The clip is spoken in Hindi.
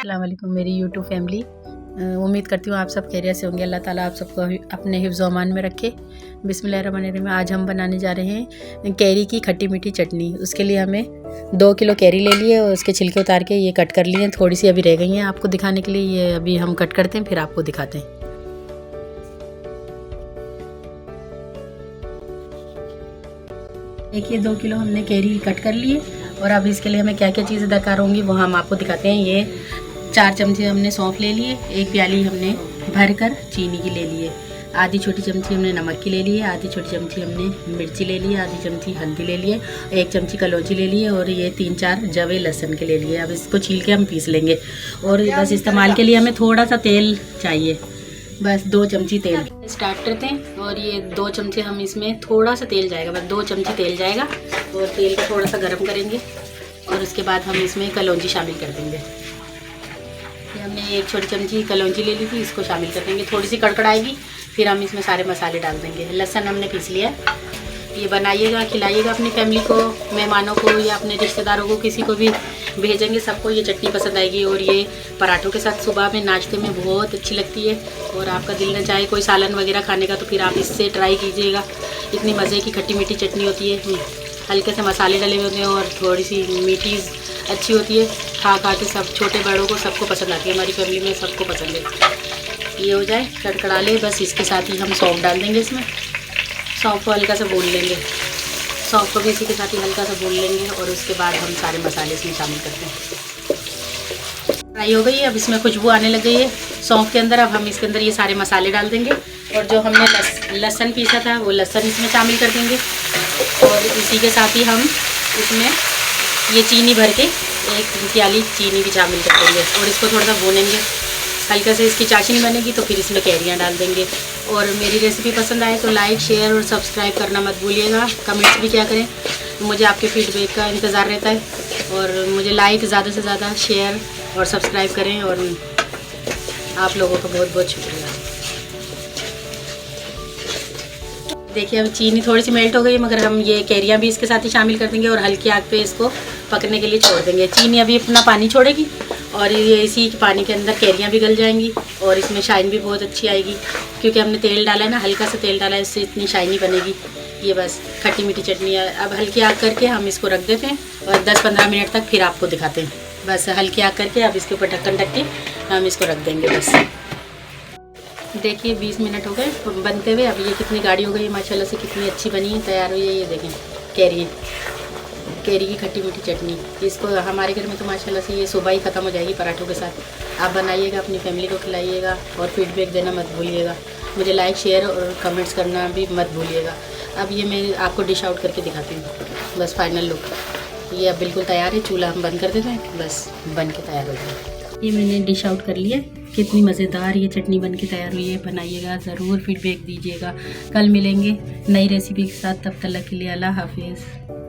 अस्सलाम वालेकुम मेरी यूट्यूब फैमिली। उम्मीद करती हूँ आप सब खैरियत से होंगे। अल्लाह ताला आप सबको अपने हिफ्ज़ व अमान में रखे। बिस्मिल्लाहिर्रहमानिर्रहीम। आज हम बनाने जा रहे हैं कैरी की खट्टी मीठी चटनी। उसके लिए हमें 2 किलो कैरी ले लिए और उसके छिलके उतार के ये कट कर लिए हैं। थोड़ी सी अभी रह गई हैं आपको दिखाने के लिए। ये अभी हम कट करते हैं फिर आपको दिखाते हैं। देखिए 2 किलो हमने कैरी कट कर लिए और अब इसके लिए हमें क्या क्या चीज़ें दरकार होंगी वो हम आपको दिखाते हैं। ये 4 चमचे हमने सौंफ ले लिए, 1 प्याली हमने भरकर चीनी की ले लिए, आधी छोटी चमची हमने नमक की ले ली है, आधी छोटी चमची हमने मिर्ची ले ली है, आधी चमची हल्दी ले लिए, 1 चमची कलौंजी ले लिए और ये 3-4 जवे लहसुन के ले लिए। अब इसको छील के हम पीस लेंगे और बस इस्तेमाल के लिए हमें थोड़ा सा तेल चाहिए, बस 2 चमची तेल। स्टार्ट करते हैं और ये 2 चमचे हम इसमें थोड़ा सा तेल जाएगा, बस 2 चमची तेल जाएगा और तेल को थोड़ा सा गर्म करेंगे और उसके बाद हम इसमें कलौंजी शामिल कर देंगे। ये हमने 1 छोटी चमची कलौंजी ले ली थी, इसको शामिल कर देंगे। थोड़ी सी कड़कड़ाएगी फिर हम इसमें सारे मसाले डाल देंगे। लहसुन हमने पीस लिया है। ये बनाइएगा, खिलाइएगा अपनी फैमिली को, मेहमानों को या अपने रिश्तेदारों को, किसी को भी भेजेंगे, सबको ये चटनी पसंद आएगी। और ये पराठों के साथ सुबह में नाश्ते में बहुत अच्छी लगती है। और आपका दिल न चाहे कोई सालन वगैरह खाने का तो फिर आप इससे ट्राई कीजिएगा। इतनी मज़े की खट्टी मीठी चटनी होती है, हल्के से मसाले डले हुए होते हैं और थोड़ी सी मीठी अच्छी होती है। खा के सब छोटे बड़ों को सबको पसंद आती है। हमारी फैमिली में सबको पसंद है। ये हो जाए कड़कड़ा ले, बस इसके साथ ही हम सौंफ डाल देंगे। इसमें सौंफ को हल्का सा भून लेंगे, सौंफ को भी इसी के साथ ही हल्का सा भून लेंगे और उसके बाद हम सारे मसाले इसमें शामिल करते हैं। फ्राई हो गई है, अब इसमें खुशबू आने लग गई है सौंफ के अंदर। अब हम इसके अंदर ये सारे मसाले डाल देंगे और जो हमने लहसुन पीसा था वो लहसुन इसमें शामिल कर देंगे और इसी के साथ ही हम इसमें ये चीनी भर के 1 प्याली चीनी भी शामिल कर देंगे और इसको थोड़ा सा भूनेंगे। हल्का से इसकी चाशनी बनेगी तो फिर इसमें कैरियाँ डाल देंगे। और मेरी रेसिपी पसंद आए तो लाइक, शेयर और सब्सक्राइब करना मत भूलिएगा। कमेंट्स भी क्या करें, मुझे आपके फीडबैक का इंतज़ार रहता है। और मुझे लाइक ज़्यादा से ज़्यादा, शेयर और सब्सक्राइब करें। और आप लोगों का बहुत बहुत शुक्रिया। देखिए अब चीनी थोड़ी सी मेल्ट हो गई, मगर हम ये कैरियाँ भी इसके साथ ही शामिल कर देंगे और हल्की आग पे इसको पकने के लिए छोड़ देंगे। चीनी अभी अपना पानी छोड़ेगी और ये इसी पानी के अंदर कैरियाँ भी गल जाएंगी और इसमें शाइन भी बहुत अच्छी आएगी क्योंकि हमने तेल डाला है ना, हल्का सा तेल डाला है, इससे इतनी शाइनी बनेगी। ये बस खट्टी मीठी चटनी है। अब हल्की आग करके हम इसको रख देते हैं और 10-15 मिनट तक फिर आपको दिखाते हैं। बस हल्की आग करके अब इसके ऊपर ढक्कन ढक के हम इसको रख देंगे। बस देखिए 20 मिनट हो गए बनते हुए। अब ये कितनी गाढ़ी हो गई माशाल्लाह से, कितनी अच्छी बनी है, तैयार हुई है। ये देखें कैरी की खट्टी मीठी चटनी। इसको हमारे घर में तो माशाल्लाह से ये सुबह ही ख़त्म हो जाएगी पराठों के साथ। आप बनाइएगा, अपनी फैमिली को खिलाइएगा और फीडबैक देना मत भूलिएगा। मुझे लाइक, शेयर और कमेंट्स करना भी मत भूलिएगा। अब ये मैं आपको डिश आउट करके दिखाती हूँ। बस फाइनल लुक ये अब बिल्कुल तैयार है। चूल्हा हम बंद कर देते हैं, बस बन के तैयार हो जाए। ये मैंने डिश आउट कर लिया। कितनी मज़ेदार ये चटनी बन के तैयार हुई है। बनाइएगा, ज़रूर फीडबैक दीजिएगा। कल मिलेंगे नई रेसिपी के साथ, तब तक के लिए अल्लाह हाफिज़।